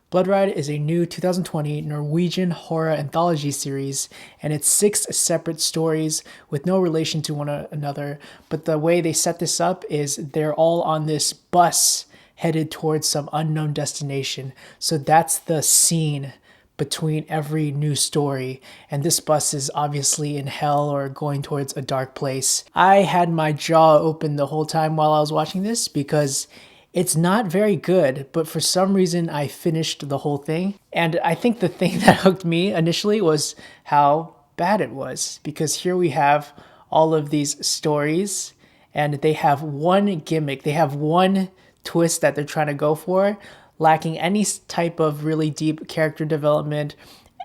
Bloodride is a new 2020 Norwegian horror anthology series, and it's 6 separate stories with no relation to one another. But the way they set this up is they're all on this bus headed towards some unknown destination. So that's the scene between every new story, and this bus is obviously in hell or going towards a dark place. I had my jaw open the whole time while I was watching this because it's not very good, but for some reason I finished the whole thing. And I think the thing that hooked me initially was how bad it was, because here we have all of these stories and they have one gimmick, they have one twist that they're trying to go for, lacking any type of really deep character development,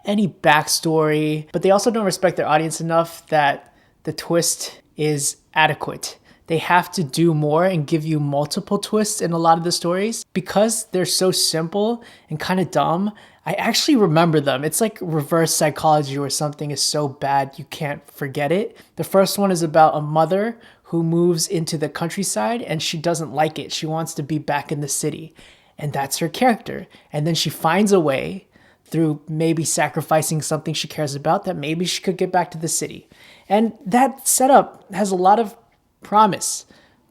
any backstory, but they also don't respect their audience enough that the twist is adequate. They have to do more and give you multiple twists in a lot of the stories. Because they're so simple and kind of dumb, I actually remember them. It's like reverse psychology where something is so bad you can't forget it. The first one is about a mother who moves into the countryside and she doesn't like it. She wants to be back in the city. And that's her character. And then she finds a way through maybe sacrificing something she cares about that maybe she could get back to the city. And that setup has a lot of promise,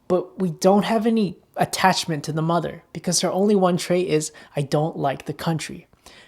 but we don't have any attachment to the mother because her only one trait is, I don't like the country.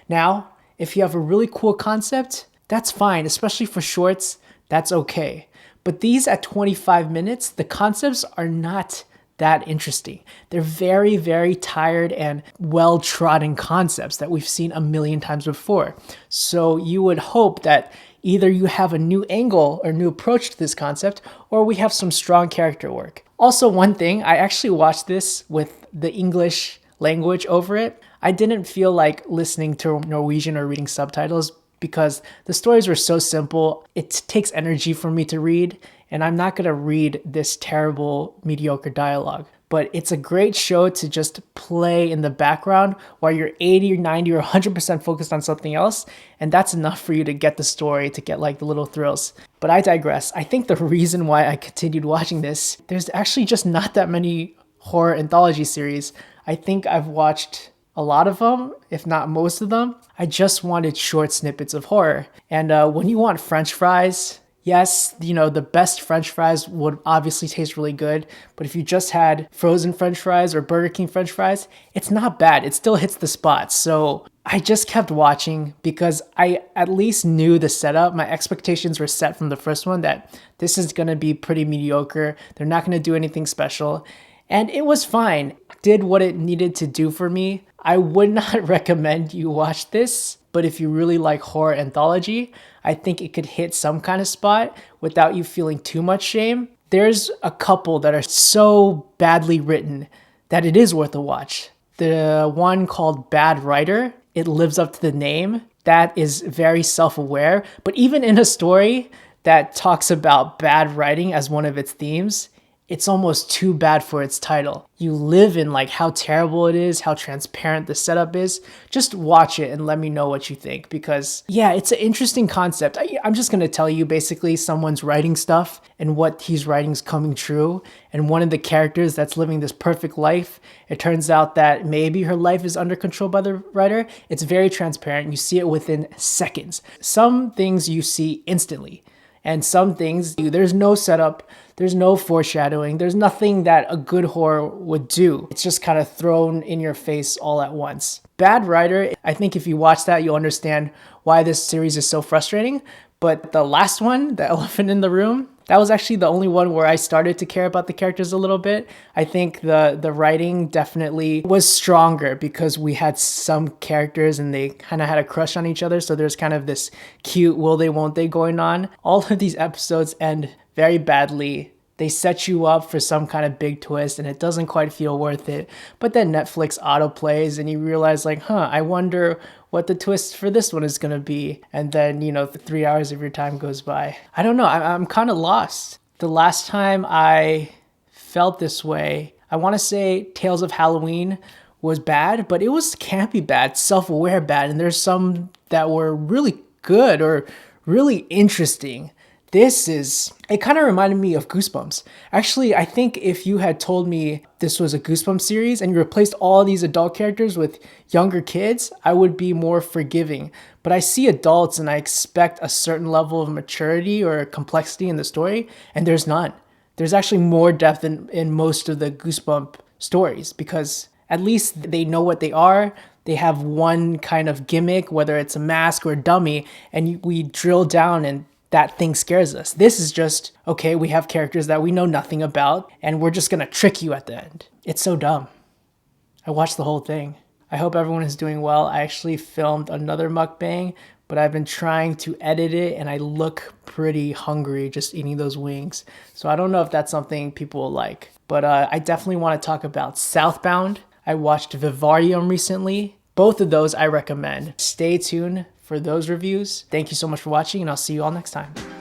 Now, if you have a really cool concept, that's fine, especially for shorts, that's okay. But these at 25 minutes, the concepts are not that interesting. They're very, very tired and well-trodden concepts that we've seen a million times before. So you would hope that either you have a new angle or new approach to this concept, or we have some strong character work. Also, one thing, I actually watched this with the English language over it. I didn't feel like listening to Norwegian or reading subtitles because the stories were so simple. It takes energy for me to read, and I'm not gonna read this terrible, mediocre dialogue. But it's a great show to just play in the background while you're 80 or 90 or 100% focused on something else. And that's enough for you to get the story, to get like the little thrills. But I digress. I think the reason why I continued watching this, there's actually just not that many horror anthology series. I think I've watched a lot of them, if not most of them. I just wanted short snippets of horror. And when you want French fries, yes, the best French fries would obviously taste really good, but if you just had frozen French fries or Burger King French fries, it's not bad. It still hits the spot. So I just kept watching because I at least knew the setup. My expectations were set from the first one that this is going to be pretty mediocre. They're not going to do anything special. And it was fine. Did what it needed to do for me. I would not recommend you watch this, but if you really like horror anthology, I think it could hit some kind of spot without you feeling too much shame. There's a couple that are so badly written that it is worth a watch. The one called Bad Writer, it lives up to the name. That is very self-aware, but even in a story that talks about bad writing as one of its themes, it's almost too bad for its title. You live in like how terrible it is, how transparent the setup is. Just watch it and let me know what you think because yeah, it's an interesting concept. I'm just gonna tell you basically someone's writing stuff and what he's writing is coming true. And one of the characters that's living this perfect life, it turns out that maybe her life is under control by the writer. It's very transparent. You see it within seconds. Some things you see instantly. And some things, there's no setup, there's no foreshadowing, there's nothing that a good horror would do. It's just kind of thrown in your face all at once. Bad Writer, I think if you watch that, you'll understand why this series is so frustrating. But the last one, The Elephant in the Room, that was actually the only one where I started to care about the characters a little bit. I think the writing definitely was stronger because we had some characters and they kind of had a crush on each other. So there's kind of this cute will they, won't they going on. All of these episodes end very badly. They set you up for some kind of big twist and it doesn't quite feel worth it. But then Netflix autoplays and you realize like, I wonder what the twist for this one is going to be. And then, the 3 hours of your time goes by. I don't know. I'm kind of lost. The last time I felt this way, I want to say Tales of Halloween was bad, but it was campy bad, self-aware bad. And there's some that were really good or really interesting It kind of reminded me of Goosebumps. Actually, I think if you had told me this was a Goosebumps series and you replaced all these adult characters with younger kids, I would be more forgiving. But I see adults and I expect a certain level of maturity or complexity in the story, and there's none. There's actually more depth in most of the Goosebump stories because at least they know what they are. They have one kind of gimmick, whether it's a mask or a dummy, and we drill down and that thing scares us. This is just, okay, we have characters that we know nothing about, and we're just gonna trick you at the end. It's so dumb. I watched the whole thing. I hope everyone is doing well. I actually filmed another mukbang, but I've been trying to edit it, and I look pretty hungry just eating those wings. So I don't know if that's something people will like. But I definitely want to talk about Southbound. I watched Vivarium recently. Both of those I recommend. Stay tuned for those reviews. Thank you so much for watching, and I'll see you all next time.